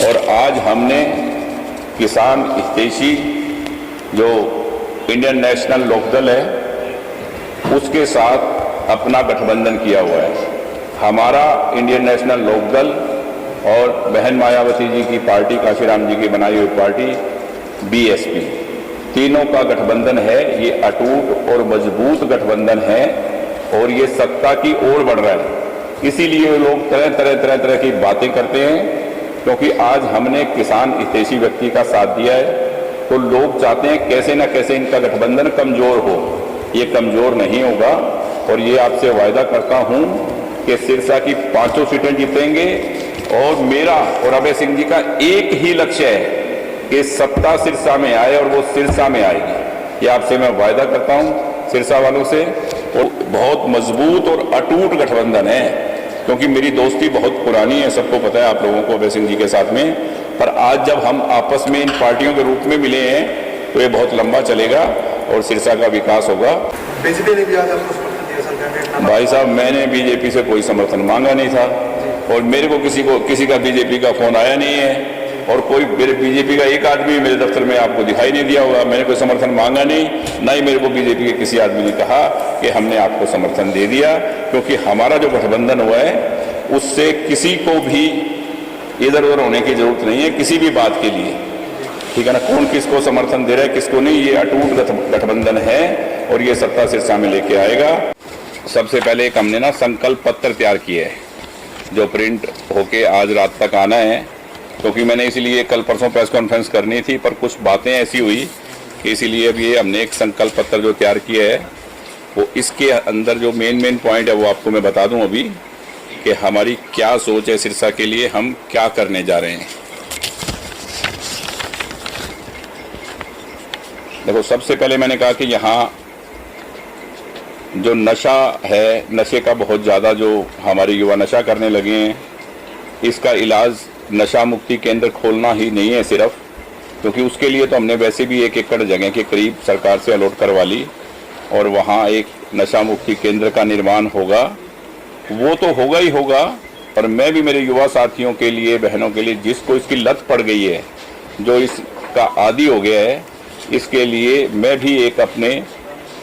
और आज हमने किसान हितैषी जो इंडियन नेशनल लोकदल है उसके साथ अपना गठबंधन किया हुआ है। हमारा इंडियन नेशनल लोकदल और बहन मायावती जी की पार्टी, काशीराम जी की बनाई हुई पार्टी बीएसपी, तीनों का गठबंधन है। ये अटूट और मजबूत गठबंधन है और ये सत्ता की ओर बढ़ रहा है। इसीलिए लोग तरह की बातें करते हैं, क्योंकि आज हमने किसान हितैषी व्यक्ति का साथ दिया है। तो लोग चाहते हैं कैसे न कैसे इनका गठबंधन कमजोर हो। ये कमजोर नहीं होगा और ये आपसे वायदा करता हूं कि सिरसा की 5 सीटें जीतेंगे। और मेरा और अभय सिंह जी का एक ही लक्ष्य है कि सत्ता सिरसा में आए और वो सिरसा में आएगी। ये आपसे मैं वायदा करता हूं सिरसा वालों से। और बहुत मजबूत और अटूट गठबंधन है, क्योंकि मेरी दोस्ती बहुत पुरानी है, सबको पता है, आप लोगों को, अभय सिंह जी के साथ में। पर आज जब हम आपस में इन पार्टियों के रूप में मिले हैं तो ये बहुत लंबा चलेगा और सिरसा का विकास होगा। बीजेपी ने भी आज आपको समर्थन दिया सरकार ने। भाई साहब, मैंने बीजेपी से कोई समर्थन मांगा नहीं था और मेरे को किसी का बीजेपी का फोन आया नहीं है। और कोई बीजेपी का एक आदमी मेरे दफ्तर में आपको दिखाई नहीं दिया होगा। मैंने कोई समर्थन मांगा नहीं, ना ही मेरे को बीजेपी के किसी आदमी ने कहा कि हमने आपको समर्थन दे दिया। क्योंकि हमारा जो गठबंधन हुआ है उससे किसी को भी इधर उधर होने की जरूरत नहीं है किसी भी बात के लिए, ठीक है ना। कौन किसको समर्थन दे रहा है किसको नहीं, ये अटूट गठबंधन है और ये सत्ता सिरसा में लेके आएगा। सबसे पहले एक हमने ना संकल्प पत्र तैयार किया है जो प्रिंट होके आज रात तक आना है, क्योंकि मैंने इसीलिए कल परसों प्रेस कॉन्फ्रेंस करनी थी, पर कुछ बातें ऐसी हुई कि इसीलिए अब ये हमने एक संकल्प पत्र जो तैयार किया है वो इसके अंदर जो मेन पॉइंट है वो आपको मैं बता दूं अभी कि हमारी क्या सोच है सिरसा के लिए, हम क्या करने जा रहे हैं। देखो, सबसे पहले मैंने कहा कि यहाँ जो नशा है, नशे का बहुत ज़्यादा जो हमारे युवा नशा करने लगे हैं, इसका इलाज नशा मुक्ति केंद्र खोलना ही नहीं है सिर्फ, क्योंकि उसके लिए तो हमने वैसे भी 1 एकड़ जगह के करीब सरकार से अलॉट करवा ली और वहाँ एक नशा मुक्ति केंद्र का निर्माण होगा। वो तो होगा ही होगा, और मैं भी मेरे युवा साथियों के लिए, बहनों के लिए, जिसको इसकी लत पड़ गई है, जो इसका आदी हो गया है, इसके लिए मैं भी एक अपने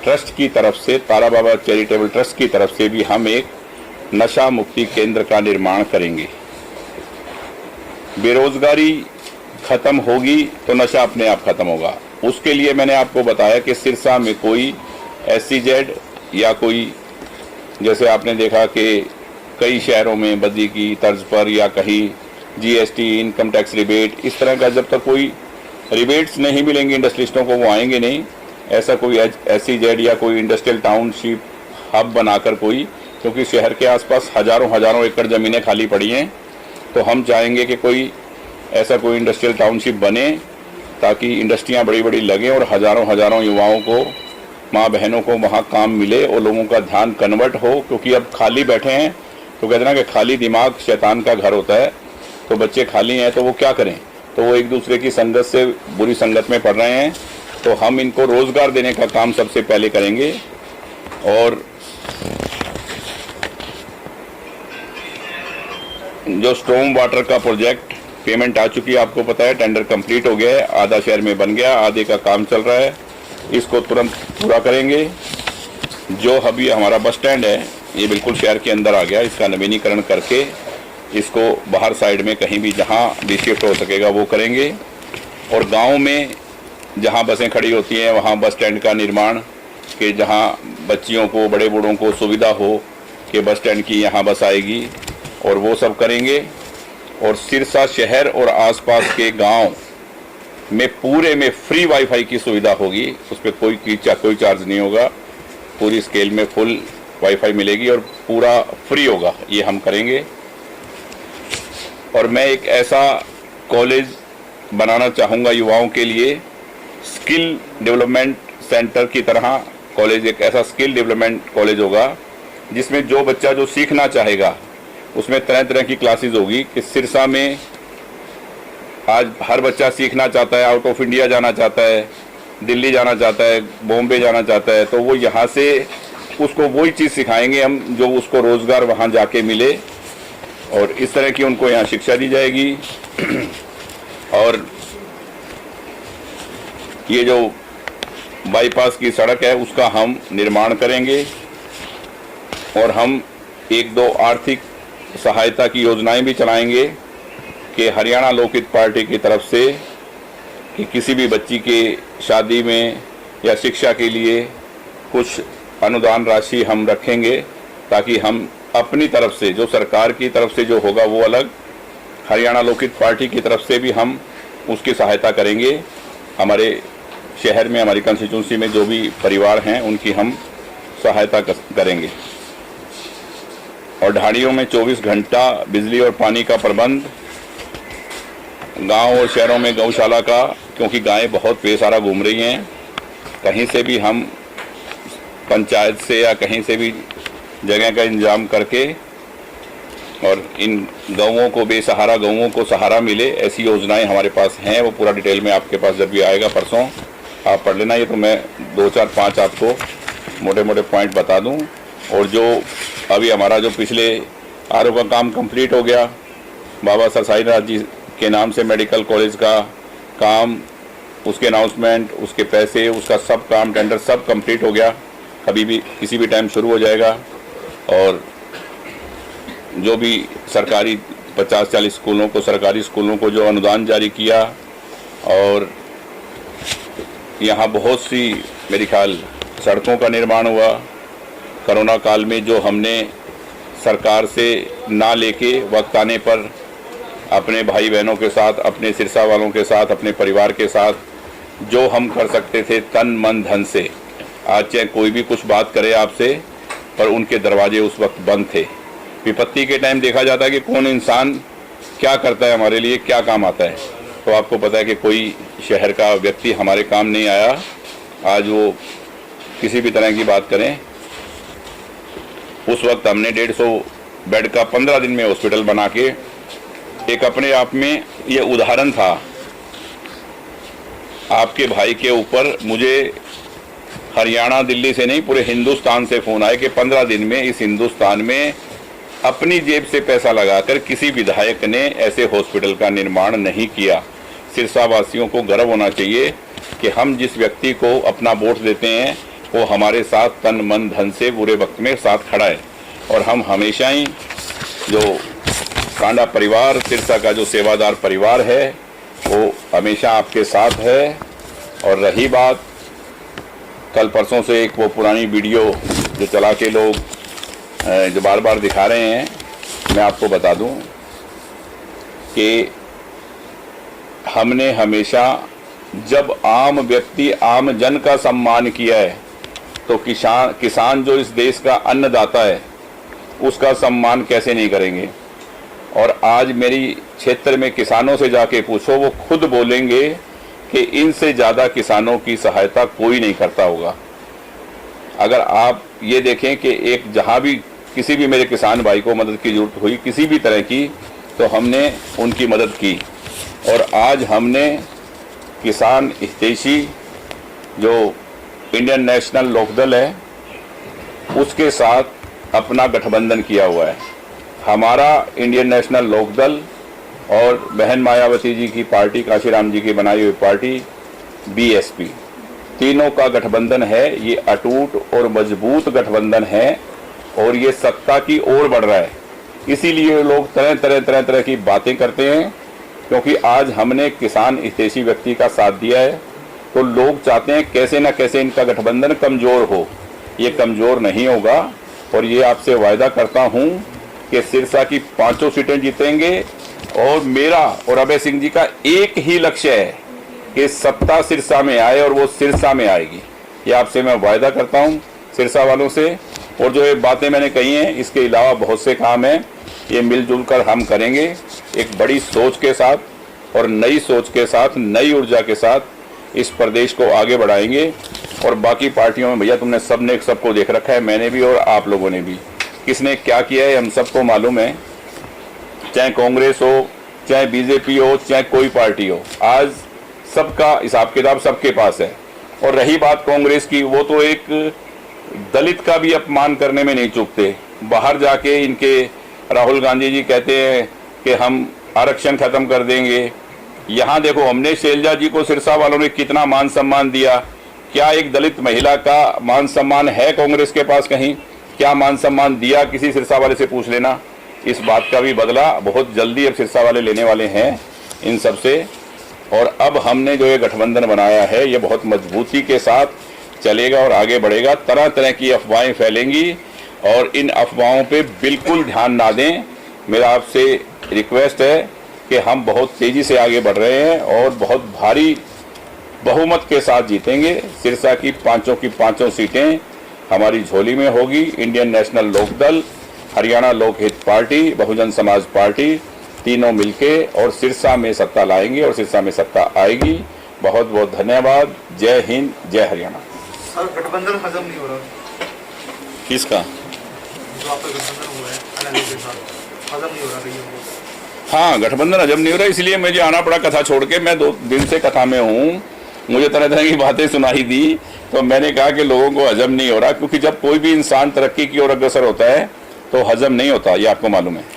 ट्रस्ट की तरफ से, तारा बाबा चैरिटेबल ट्रस्ट की तरफ से भी हम एक नशा मुक्ति केंद्र का निर्माण करेंगे। बेरोजगारी खत्म होगी तो नशा अपने आप खत्म होगा। उसके लिए मैंने आपको बताया कि सिरसा में कोई SEZ या कोई, जैसे आपने देखा कि कई शहरों में बद्दी की तर्ज पर या कहीं GST, इनकम टैक्स रिबेट, इस तरह का जब तक कोई रिबेट्स नहीं मिलेंगे इंडस्ट्रिस्टों को, वो आएंगे नहीं। ऐसा कोई SEZ या कोई इंडस्ट्रियल टाउनशिप हब बनाकर कोई, क्योंकि शहर के आसपास हजारों एकड़ ज़मीनें खाली पड़ी हैं, तो हम चाहेंगे कि कोई ऐसा कोई इंडस्ट्रियल टाउनशिप बने ताकि इंडस्ट्रियां बड़ी लगें और हजारों युवाओं को, माँ बहनों को वहाँ काम मिले और लोगों का ध्यान कन्वर्ट हो। क्योंकि अब खाली बैठे हैं तो कहते ना कि खाली दिमाग शैतान का घर होता है। तो बच्चे खाली हैं तो वो क्या करें, तो वो एक दूसरे की संगत से बुरी संगत में पड़ रहे हैं। तो हम इनको रोजगार देने का काम सबसे पहले करेंगे। और जो स्टॉर्म वाटर का प्रोजेक्ट, पेमेंट आ चुकी है, आपको पता है, टेंडर कंप्लीट हो गया है, आधा शहर में बन गया, आधे का काम चल रहा है, इसको तुरंत पूरा करेंगे। जो अभी हमारा बस स्टैंड है ये बिल्कुल शहर के अंदर आ गया, इसका नवीनीकरण करके इसको बाहर साइड में कहीं भी जहां भी शिफ्ट हो सकेगा वो करेंगे। और गांव में जहां बसें खड़ी होती हैं वहां बस स्टैंड का निर्माण, कि जहां बच्चियों को, बड़े बूढ़ों को सुविधा हो कि बस स्टैंड की यहाँ बस आएगी, और वो सब करेंगे। और सिरसा शहर और आसपास के गांव में पूरे में फ्री वाईफाई की सुविधा होगी, उस पर कोई चार्ज नहीं होगा, पूरी स्केल में फुल वाईफाई मिलेगी और पूरा फ्री होगा, ये हम करेंगे। और मैं एक ऐसा कॉलेज बनाना चाहूँगा युवाओं के लिए, स्किल डेवलपमेंट सेंटर की तरह कॉलेज, एक ऐसा स्किल डेवलपमेंट कॉलेज होगा जिसमें जो बच्चा जो सीखना चाहेगा उसमें तरह की क्लासेस होगी। कि सिरसा में आज हर बच्चा सीखना चाहता है, आउट ऑफ इंडिया जाना चाहता है, दिल्ली जाना चाहता है, बॉम्बे जाना चाहता है, तो वो यहाँ से उसको वही चीज़ सिखाएंगे हम जो उसको रोज़गार वहाँ जाके मिले। और इस तरह की उनको यहाँ शिक्षा दी जाएगी। और ये जो बाईपास की सड़क है उसका हम निर्माण करेंगे और हम एक दो आर्थिक सहायता की योजनाएं भी चलाएंगे कि हरियाणा लोकहित पार्टी की तरफ से कि किसी भी बच्ची के शादी में या शिक्षा के लिए कुछ अनुदान राशि हम रखेंगे, ताकि हम अपनी तरफ से जो सरकार की तरफ से जो होगा वो अलग, हरियाणा लोकहित पार्टी की तरफ से भी हम उसकी सहायता करेंगे। हमारे शहर में, हमारी कंस्टिट्यूंसी में जो भी परिवार हैं उनकी हम सहायता करेंगे। और ढाणियों में 24 घंटा बिजली और पानी का प्रबंध, गांव और शहरों में गौशाला का, क्योंकि गायें बहुत बेसहारा घूम रही हैं, कहीं से भी हम पंचायत से या कहीं से भी जगह का इंतजाम करके और इन गौवों को, बेसहारा गौवों को सहारा मिले, ऐसी योजनाएं हमारे पास हैं। वो पूरा डिटेल में आपके पास जब भी आएगा परसों आप पढ़ लेना। ये तो मैं 2 4 5 आपको मोटे मोटे पॉइंट बता दूं। और जो अभी हमारा जो पिछले आरओ का काम कंप्लीट हो गया, बाबा सर साईनाथ जी के नाम से मेडिकल कॉलेज का काम, उसके अनाउंसमेंट, उसके पैसे, उसका सब काम, टेंडर सब कंप्लीट हो गया। कभी भी किसी भी टाइम शुरू हो जाएगा। और जो भी सरकारी 50-40 स्कूलों को, सरकारी स्कूलों को जो अनुदान जारी किया, और यहाँ बहुत सी मेरी ख्याल सड़कों का निर्माण हुआ। कोरोना काल में जो हमने सरकार से ना लेके वक्त आने पर अपने भाई बहनों के साथ, अपने सिरसा वालों के साथ, अपने परिवार के साथ जो हम कर सकते थे तन मन धन से, आज चाहे कोई भी कुछ बात करे आपसे, पर उनके दरवाजे उस वक्त बंद थे। विपत्ति के टाइम देखा जाता है कि कौन इंसान क्या करता है, हमारे लिए क्या काम आता है। तो आपको पता है कि कोई शहर का व्यक्ति हमारे काम नहीं आया। आज वो किसी भी तरह की बात करें, उस वक्त हमने 150 बेड का 15 दिन में हॉस्पिटल बना के, एक अपने आप में ये उदाहरण था। आपके भाई के ऊपर मुझे हरियाणा, दिल्ली से नहीं, पूरे हिंदुस्तान से फ़ोन आए कि 15 दिन में इस हिंदुस्तान में अपनी जेब से पैसा लगाकर किसी विधायक ने ऐसे हॉस्पिटल का निर्माण नहीं किया। सिरसा वासियों को गर्व होना चाहिए कि हम जिस व्यक्ति को अपना वोट देते हैं वो हमारे साथ तन मन धन से बुरे वक्त में साथ खड़ा है। और हम हमेशा ही जो कांडा परिवार, सिरसा का जो सेवादार परिवार है, वो हमेशा आपके साथ है। और रही बात कल परसों से एक वो पुरानी वीडियो जो चला के लोग जो बार बार दिखा रहे हैं, मैं आपको बता दूं कि हमने हमेशा जब आम व्यक्ति, आम जन का सम्मान किया है, तो किसान जो इस देश का अन्नदाता है उसका सम्मान कैसे नहीं करेंगे। और आज मेरी क्षेत्र में किसानों से जाके पूछो, वो खुद बोलेंगे कि इनसे ज़्यादा किसानों की सहायता कोई नहीं करता होगा। अगर आप ये देखें कि एक जहाँ भी किसी भी मेरे किसान भाई को मदद की ज़रूरत हुई किसी भी तरह की, तो हमने उनकी मदद की। और आज हमने किसान हितैषी जो इंडियन नेशनल लोकदल है उसके साथ अपना गठबंधन किया हुआ है। हमारा इंडियन नेशनल लोकदल और बहन मायावती जी की पार्टी, काशीराम जी की बनाई हुई पार्टी बीएसपी, तीनों का गठबंधन है। ये अटूट और मजबूत गठबंधन है और ये सत्ता की ओर बढ़ रहा है। इसीलिए लोग तरह तरह की बातें करते हैं, क्योंकि आज हमने किसान हितैषी व्यक्ति का साथ दिया है। तो लोग चाहते हैं कैसे न कैसे इनका गठबंधन कमज़ोर हो। ये कमज़ोर नहीं होगा। और ये आपसे वायदा करता हूँ कि सिरसा की 5 सीटें जीतेंगे। और मेरा और अभय सिंह जी का एक ही लक्ष्य है कि सत्ता सिरसा में आए, और वो सिरसा में आएगी। ये आपसे मैं वायदा करता हूँ सिरसा वालों से। और जो ये बातें मैंने कही हैं, इसके अलावा बहुत से काम हैं, ये मिलजुल कर हम करेंगे एक बड़ी सोच के साथ और नई सोच के साथ, नई ऊर्जा के साथ इस प्रदेश को आगे बढ़ाएंगे। और बाकी पार्टियों में भैया तुमने सबने सबको देख रखा है, मैंने भी और आप लोगों ने भी, किसने क्या किया है हम सबको मालूम है। चाहे कांग्रेस हो, चाहे बीजेपी हो, चाहे कोई पार्टी हो, आज सबका हिसाब किताब सबके पास है। और रही बात कांग्रेस की, वो तो एक दलित का भी अपमान करने में नहीं चूकते। बाहर जाके इनके राहुल गांधी जी कहते हैं कि हम आरक्षण खत्म कर देंगे। यहाँ देखो, हमने शैलजा जी को सिरसा वालों ने कितना मान सम्मान दिया। क्या एक दलित महिला का मान सम्मान है कांग्रेस के पास कहीं? क्या मान सम्मान दिया किसी सिरसा वाले से पूछ लेना। इस बात का भी बदला बहुत जल्दी अब सिरसा वाले लेने वाले हैं इन सब से। और अब हमने जो ये गठबंधन बनाया है ये बहुत मजबूती के साथ चलेगा और आगे बढ़ेगा। तरह तरह की अफवाहें फैलेंगी और इन अफवाहों पे बिल्कुल ध्यान ना दें। मेरा आपसे रिक्वेस्ट है कि हम बहुत तेजी से आगे बढ़ रहे हैं और बहुत भारी बहुमत के साथ जीतेंगे। सिरसा की पांचों सीटें हमारी झोली में होगी। Indian national Lokdal, Haryana Lokhit party, Bahujan Samaj party तीनों मिलके और सिरसा में सत्ता लाएंगे और सिरसा में सत्ता आएगी। बहुत बहुत धन्यवाद। जय हिंद, जय हरियाणा। सर, गठबंधन हजम नहीं हो रहा। किसका? जो आपका गठबंधन हुआ है अनाली के साथ, हजम नहीं हो रहा कहीं हमको। हाँ, गठबंधन हजम नहीं हो रहा, इसलिए मुझे आना पड़ा कथा छोड़ के। मैं 2 दिन से कथा में हूँ, मुझे तरह तरह की बातें सुनाई दी, तो मैंने कहा कि लोगों को हजम नहीं हो रहा, क्योंकि जब कोई भी इंसान तरक्की की ओर अग्रसर होता है तो हजम नहीं होता, ये आपको मालूम है।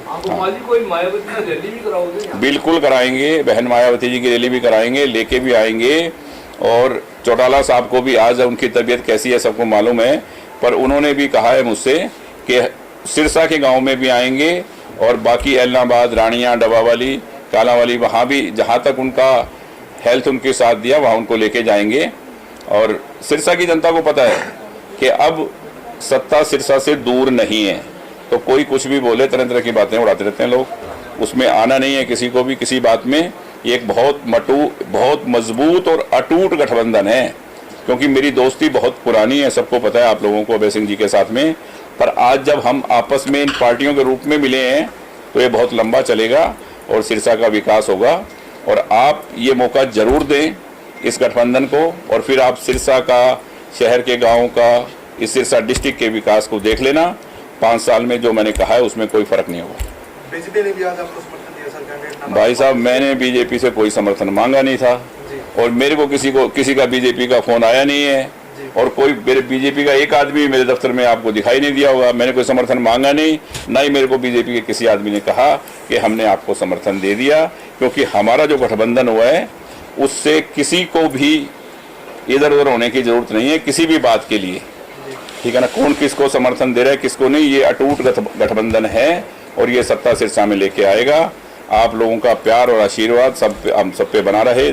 कोई मायावती की रैली भी कराओगे? बिल्कुल कराएंगे, बहन मायावती जी की रैली भी कराएंगे, लेके भी आएंगे। और चौटाला साहब को भी, आज उनकी तबीयत कैसी है सबको मालूम है, पर उन्होंने भी कहा है मुझसे कि सिरसा के गांव में भी आएंगे और बाकी एलनाबाद, रानिया, डबावाली, कालावाली, वहाँ भी जहाँ तक उनका हेल्थ उनके साथ दिया वहाँ उनको लेके जाएंगे। और सिरसा की जनता को पता है कि अब सत्ता सिरसा से दूर नहीं है, तो कोई कुछ भी बोले, तरह तरह की बातें उड़ाते रहते हैं लोग, उसमें आना नहीं है किसी को भी किसी बात में। ये एक बहुत मजबूत और अटूट गठबंधन है, क्योंकि मेरी दोस्ती बहुत पुरानी है, सबको पता है आप लोगों को अभय सिंह जी के साथ में। पर आज जब हम आपस में इन पार्टियों के रूप में मिले हैं तो ये बहुत लंबा चलेगा और सिरसा का विकास होगा। और आप ये मौका जरूर दें इस गठबंधन को, और फिर आप सिरसा का, शहर के गाँव का, इस सिरसा डिस्ट्रिक्ट के विकास को देख लेना। 5 साल में जो मैंने कहा है उसमें कोई फर्क नहीं होगा। बीजेपी ने भी आज आपको समर्थन दिया सर, कैंडिडेट भाई साहब, मैंने बीजेपी से कोई समर्थन मांगा नहीं था और मेरे को किसी का बीजेपी का फोन आया नहीं है, और कोई मेरे बीजेपी का एक आदमी मेरे दफ्तर में आपको दिखाई नहीं दिया होगा। मैंने कोई समर्थन मांगा नहीं, ना ही मेरे को बीजेपी के किसी आदमी ने कहा कि हमने आपको समर्थन दे दिया, क्योंकि हमारा जो गठबंधन हुआ है उससे किसी को भी इधर उधर होने की जरूरत नहीं है किसी भी बात के लिए, ठीक है ना। कौन किसको समर्थन दे रहा है किसको नहीं, ये अटूट गठबंधन है और ये सत्ता सिरसा में लेके आएगा। आप लोगों का प्यार और आशीर्वाद हम सब पे बना रहे।